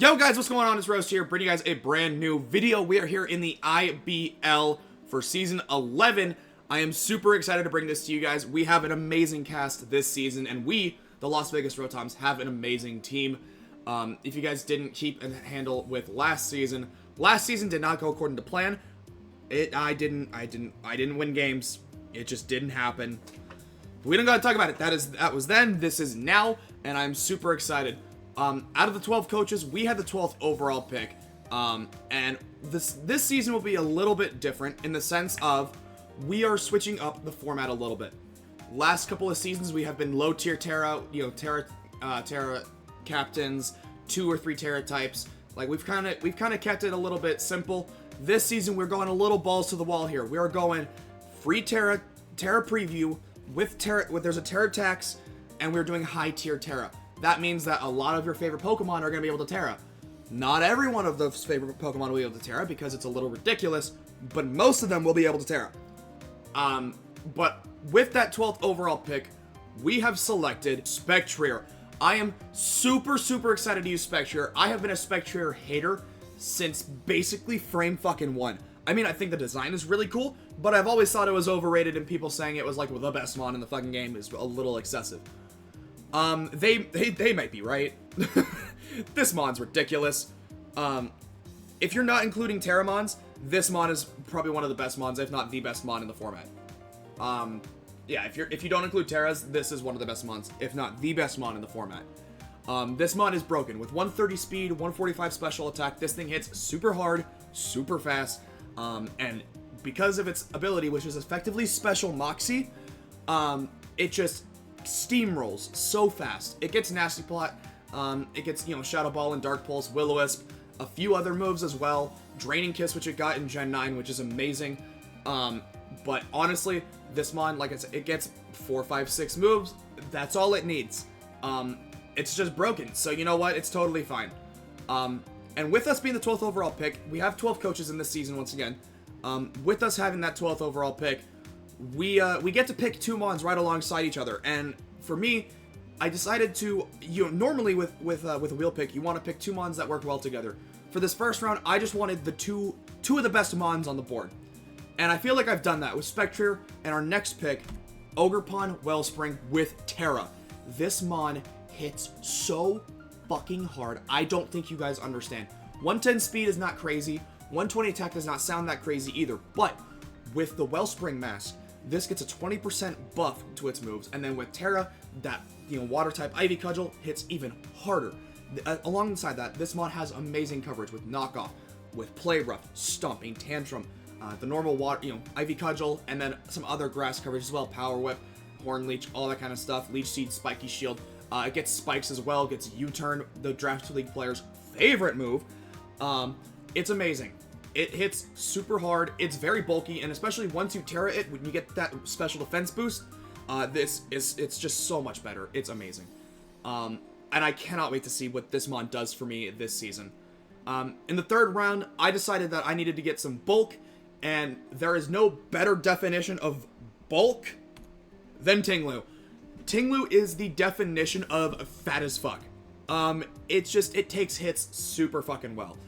Yo guys, what's going on? It's Roast here, bringing you guys a brand new video. We are here in the IBL for Season 11. I am super excited to bring this to you guys. We have an amazing cast this season, and we, the Las Vegas Rotoms, have an amazing team. If you guys didn't keep a handle with last season did not go according to plan. I didn't win games. It just didn't happen. We don't gotta talk about it. That was then, this is now, and I'm super excited. Out of the 12 coaches, we had the 12th overall pick, and this season will be a little bit different in the sense of we are switching up the format a little bit. Last couple of seasons, we have been low tier Terra, Terra captains, 2 or 3 Terra types. Like we've kind of kept it a little bit simple. This season, we're going a little balls to the wall here. We are going free Terra preview with there's a Terra tax, and we're doing high tier Terra. That means that a lot of your favorite Pokemon are going to be able to Terra. Not every one of those favorite Pokemon will be able to Terra because it's a little ridiculous, but most of them will be able to Terra. But with that 12th overall pick, we have selected Spectrier. I am super excited to use Spectrier. I have been a Spectrier hater since basically frame fucking 1. I mean, I think the design is really cool, but I've always thought it was overrated, and people saying it was like the best mon in the fucking game is a little excessive. They might be right. This mon's ridiculous. If you're not including Terramons, this mon is probably one of the best mons, if not the best mon in the format. Yeah, if you don't include Terras, this is one of the best mons, if not the best mon in the format. This mon is broken with 130 speed, 145 special attack. This thing hits super hard, super fast, and because of its ability, which is effectively Special Moxie, it just steamrolls so fast. It gets Nasty Plot, it gets, Shadow Ball and Dark Pulse, Will-O-Wisp, a few other moves as well, Draining Kiss, which it got in Gen 9, which is amazing. But honestly, this mon, like I said, it gets 4, 5, 6 moves. That's all it needs. It's just broken, so you know what? It's totally fine. And with us being the 12th overall pick, we have 12 coaches in this season once again. With us having that 12th overall pick, we get to pick 2 mons right alongside each other, and for me, I decided to, normally with a wheel pick, you want to pick 2 mons that work well together. For this first round, I just wanted the two of the best mons on the board, and I feel like I've done that with Spectrier, and our next pick, Ogerpon Wellspring with Terra. This mon hits so fucking hard, I don't think you guys understand. 110 speed is not crazy, 120 attack does not sound that crazy either, but with the Wellspring Mask, this gets a 20% buff to its moves, and then with Terra, that water type Ivy Cudgel hits even harder. Alongside that, this mod has amazing coverage with Knockoff, with Play Rough, Stomping Tantrum, the normal water, Ivy Cudgel, and then some other grass coverage as well, Power Whip, Horn Leech, all that kind of stuff, Leech Seed, Spiky Shield. It gets spikes as well, gets U-Turn, the Draft League player's favorite move. It's amazing. It hits super hard, it's very bulky, and especially once you Terra it, when you get that special defense boost, it's just so much better. It's amazing. And I cannot wait to see what this mon does for me this season. In the 3rd round, I decided that I needed to get some bulk, and there is no better definition of bulk than Ting-Lu. Ting-Lu is the definition of fat as fuck. It takes hits super fucking well.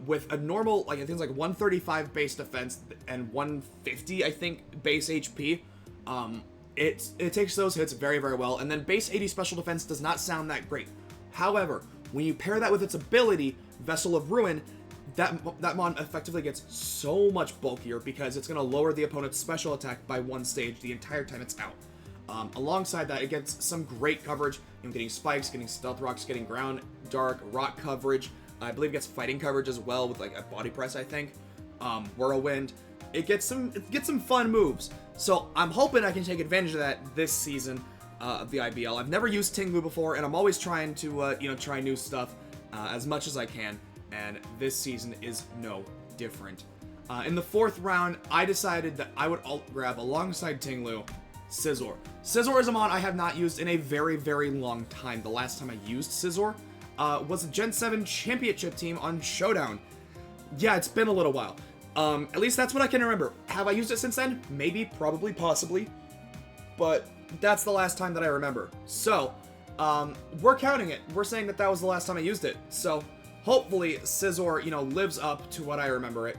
With a normal, I think it's like 135 base defense and 150, I think, base HP, it takes those hits very well, and then base 80 special defense does not sound that great. However, when you pair that with its ability, Vessel of Ruin, that mon effectively gets so much bulkier because it's going to lower the opponent's special attack by 1 stage the entire time it's out. Alongside that, it gets some great coverage, getting spikes, getting stealth rocks, getting ground, dark, rock coverage. I believe it gets fighting coverage as well with like a body press, I think. Whirlwind. It gets some fun moves. So I'm hoping I can take advantage of that this season of the IBL. I've never used Ting-Lu before, and I'm always trying to try new stuff as much as I can. And this season is no different. In the 4th round, I decided that I would grab alongside Ting-Lu Scizor. Scizor is a mon I have not used in a very long time. The last time I used Scizor was a Gen 7 championship team on Showdown. Yeah, it's been a little while. At least that's what I can remember. Have I used it since then? Maybe, probably, possibly. But that's the last time that I remember. So, we're counting it. We're saying that that was the last time I used it. So, hopefully Scizor, you know, lives up to what I remember it.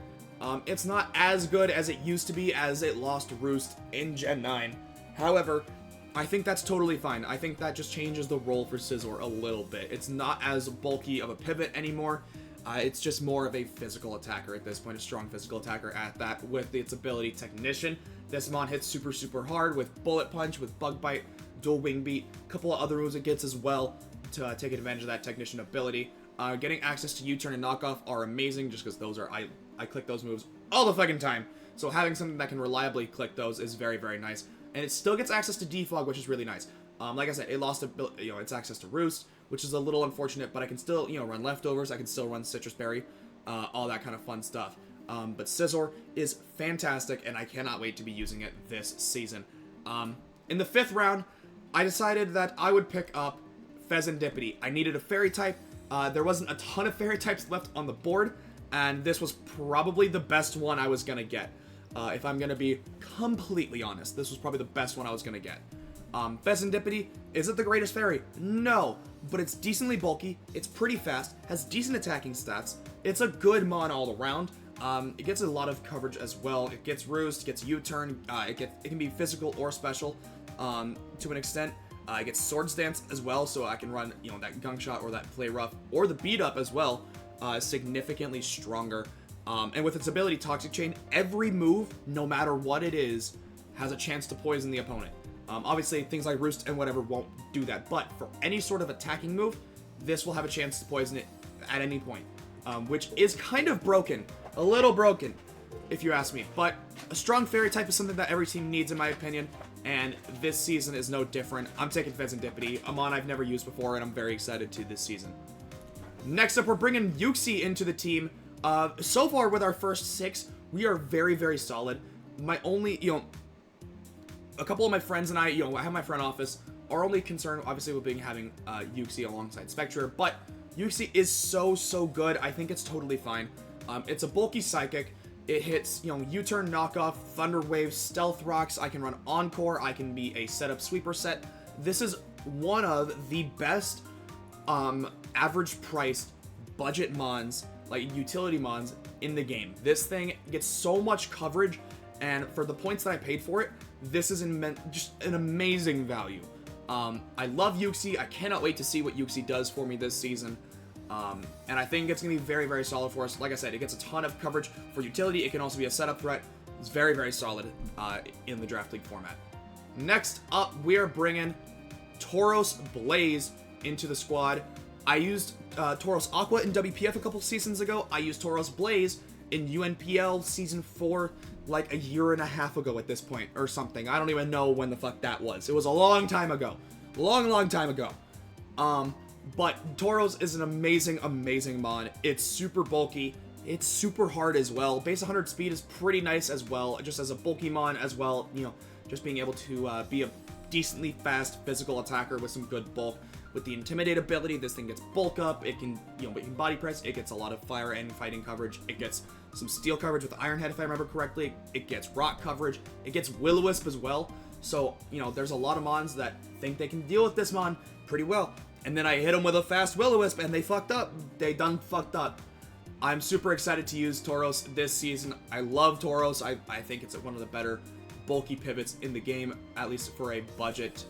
It's not as good as it used to be, as it lost Roost in Gen 9. However, I think that's totally fine. I think that just changes the role for Scizor a little bit. It's not as bulky of a pivot anymore. It's just more of a physical attacker at this point, a strong physical attacker at that, with its ability Technician. This mon hits super, super hard with Bullet Punch, with Bug Bite, Dual Wing Beat, a couple of other moves it gets as well to take advantage of that Technician ability. Getting access to U-Turn and Knockoff are amazing, just because those are, I click those moves all the fucking time. So having something that can reliably click those is very, very nice. And it still gets access to Defog, which is really nice. Like I said, it lost its access to Roost, which is a little unfortunate, but I can still, you know, run Leftovers. I can still run Citrus Berry, all that kind of fun stuff. But Scizor is fantastic, and I cannot wait to be using it this season. In the 5th round, I decided that I would pick up Sthkippy. I needed a Fairy type. There wasn't a ton of Fairy types left on the board, and this was probably the best one I was going to get. If I'm going to be completely honest, this was probably the best one I was going to get. Sthkippy, is it the greatest fairy? No, but it's decently bulky, it's pretty fast, has decent attacking stats, it's a good mon all around. It gets a lot of coverage as well. It gets Roost, gets U-Turn, it can be physical or special to an extent. It gets Swords Dance as well, so I can run, you know, that Gunk Shot or that Play Rough or the Beat Up as well, significantly stronger. And with its ability Toxic Chain, every move, no matter what it is, has a chance to poison the opponent. Obviously, things like Roost and whatever won't do that, but for any sort of attacking move, this will have a chance to poison it at any point, which is kind of broken. A little broken, if you ask me. But a strong Fairy type is something that every team needs, in my opinion, and this season is no different. I'm taking Sthkippy, a mon I've never used before, and I'm very excited to this season. Next up, we're bringing Uxie into the team. So far, with our first 6, we are very, very solid. My only, you know, a couple of my friends and I, you know, I have my front office. Our only concern, obviously, will be having Uxie alongside Spectre, but Uxie is so, so good. I think it's totally fine. It's a bulky Psychic. It hits, you know, U-Turn, Knockoff, Thunder Wave, Stealth Rocks. I can run Encore. I can be a setup sweeper set. This is one of the best average priced budget mons, like utility mons, in the game. This thing gets so much coverage, and for the points that I paid for it, this is just an amazing value. I love Uxie. I cannot wait to see what Uxie does for me this season. And I think it's going to be very, very solid for us. Like I said, it gets a ton of coverage for utility. It can also be a setup threat. It's very, very solid in the Draft League format. Next up, we are bringing Tauros Blaze into the squad. I used Tauros Aqua in WPF a couple seasons ago. I used Tauros Blaze in UNPL Season 4 like a year and a half ago at this point, or something. I don't even know when the fuck that was. It was a long time ago. Long, long time ago. But Tauros is an amazing, amazing mon. It's super bulky. It's super hard as well. Base 100 speed is pretty nice as well, just as a bulky mon as well. You know, just being able to be a decently fast physical attacker with some good bulk. With the Intimidate ability, this thing gets bulk up. It can, you know, it can body press. It gets a lot of fire and fighting coverage. It gets some steel coverage with Iron Head, if I remember correctly. It gets rock coverage. It gets Will-O-Wisp as well. So, you know, there's a lot of mons that think they can deal with this mon pretty well. And then I hit them with a fast Will-O-Wisp, and they fucked up. They done fucked up. I'm super excited to use Tauros this season. I love Tauros. I think it's one of the better bulky pivots in the game, at least for a budget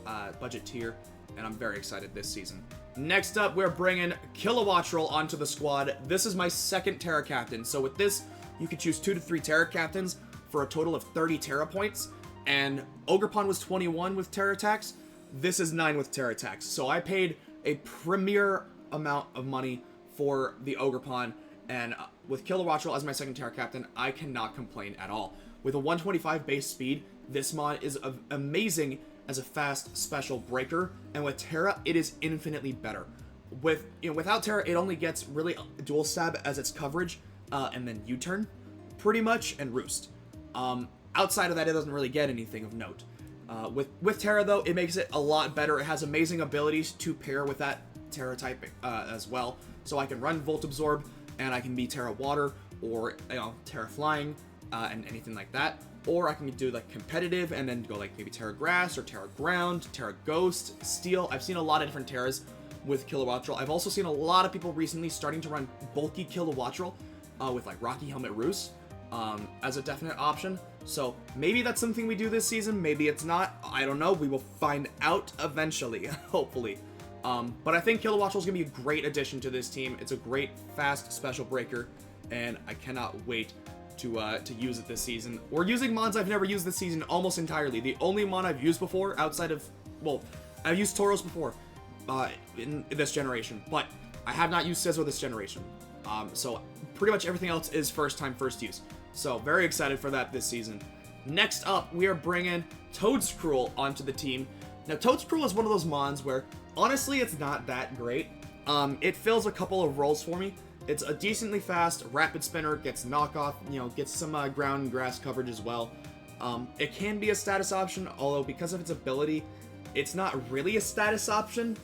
tier. And I'm very excited this season. Next up, we're bringing Kilowattrel onto the squad. This is my second Terra Captain. So with this, you can choose 2 to 3 Terra Captains for a total of 30 Terra points. And Ogerpon was 21 with Terra Attacks. This is 9 with Terra Attacks. So I paid a premier amount of money for the Ogerpon. And with Kilowattrel as my second Terra Captain, I cannot complain at all. With a 125 base speed, this mod is amazing as a fast special breaker, and with Terra, it is infinitely better. Without Terra, it only gets really dual stab as its coverage, and then U-turn, pretty much, and Roost. Outside of that, it doesn't really get anything of note. With Terra, though, it makes it a lot better. It has amazing abilities to pair with that Terra type as well. So I can run Volt Absorb, and I can be Terra Water, or, you know, Terra Flying, and anything like that. Or I can do like competitive and then go like maybe Terra Grass or Terra Ground, Terra Ghost, Steel. I've seen a lot of different Terras. with Kilowattrel. I've also seen a lot of people recently starting to run bulky Kilowattrel with like Rocky Helmet Roos as a definite option. So maybe that's something we do this season. Maybe it's not. I don't know. We will find out eventually, hopefully. But I think Kilowattrel is going to be a great addition to this team. It's a great, fast special breaker, and I cannot wait to use it this season. We're using mons I've never used this season almost entirely. The only mon I've used before outside of, well, I've used Tauros before in this generation, but I have not used Scizor this generation. So pretty much everything else is first time, first use. So very excited for that this season. Next up, we are bringing Toedscruel onto the team. Now, Toedscruel is one of those mons where, honestly, it's not that great. It fills a couple of roles for me. It's a decently fast rapid spinner, gets knockoff, you know, gets some ground and grass coverage as well. It can be a status option, although because of its ability, it's not really a status option.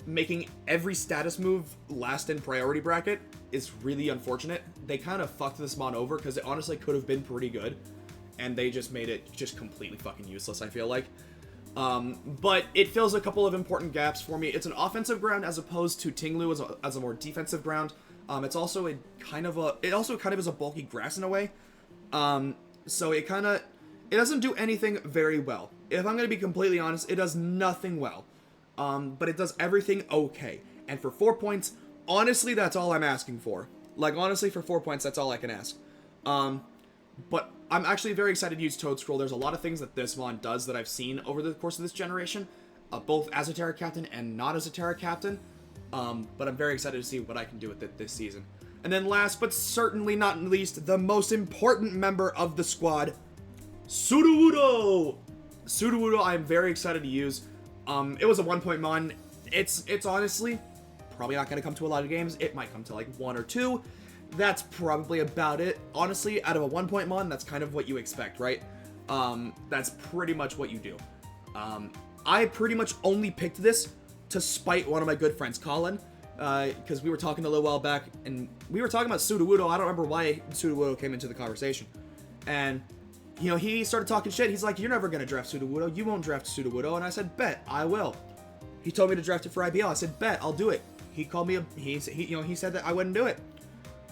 Making every status move last in priority bracket is really unfortunate. They kind of fucked this mon over because it honestly could have been pretty good, and they just made it just completely fucking useless, I feel like. But it fills a couple of important gaps for me. It's an offensive ground as opposed to Ting-Lu as a more defensive ground. It's also it also kind of is a bulky grass in a way. So it doesn't do anything very well. If I'm going to be completely honest, it does nothing well. But it does everything okay. And for 4 points, honestly, that's all I'm asking for. Like, honestly, for 4 points, that's all I can ask. But I'm actually very excited to use Toedscruel. There's a lot of things that this mon does that I've seen over the course of this generation, both as a Terra Captain and not as a Terra Captain. But I'm very excited to see what I can do with it this season. And then last, but certainly not least, the most important member of the squad, Sudowoodo! Sudowoodo, I'm very excited to use. It was a 1 point mon. It's honestly probably not going to come to a lot of games. It might come to like 1 or 2. That's probably about it. Honestly, out of a 1 point mon, that's kind of what you expect, right? That's pretty much what you do. I pretty much only picked this to spite one of my good friends, Collin, because we were talking a little while back, and we were talking about Sudowoodo. I don't remember why Sudowoodo came into the conversation. And, you know, he started talking shit. He's like, you're never going to draft Sudowoodo. You won't draft Sudowoodo. And I said, bet, I will. He told me to draft it for IBL. I said, bet, I'll do it. He called me, he said that I wouldn't do it.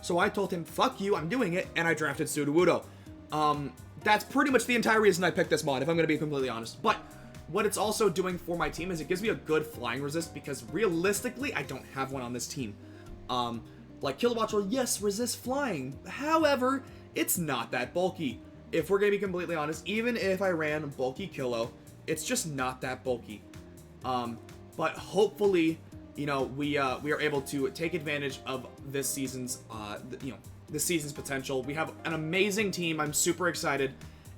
So I told him, fuck you, I'm doing it, and I drafted Sudowoodo. That's pretty much the entire reason I picked this mod, if I'm going to be completely honest. But what it's also doing for my team is it gives me a good flying resist, because realistically, I don't have one on this team. Like Kilowattrel, yes, resist flying. However, it's not that bulky. If we're going to be completely honest, even if I ran bulky Kilo, it's just not that bulky. But hopefully, you know, we are able to take advantage of this season's, this season's potential. We have an amazing team. I'm super excited,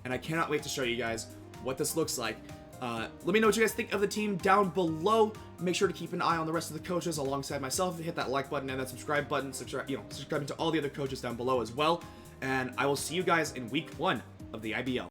and I cannot wait to show you guys what this looks like. Let me know what you guys think of the team down below. Make sure to keep an eye on the rest of the coaches alongside myself. Hit that like button and that subscribe button. Subscribing to all the other coaches down below as well. And I will see you guys in week 1 of the IBL.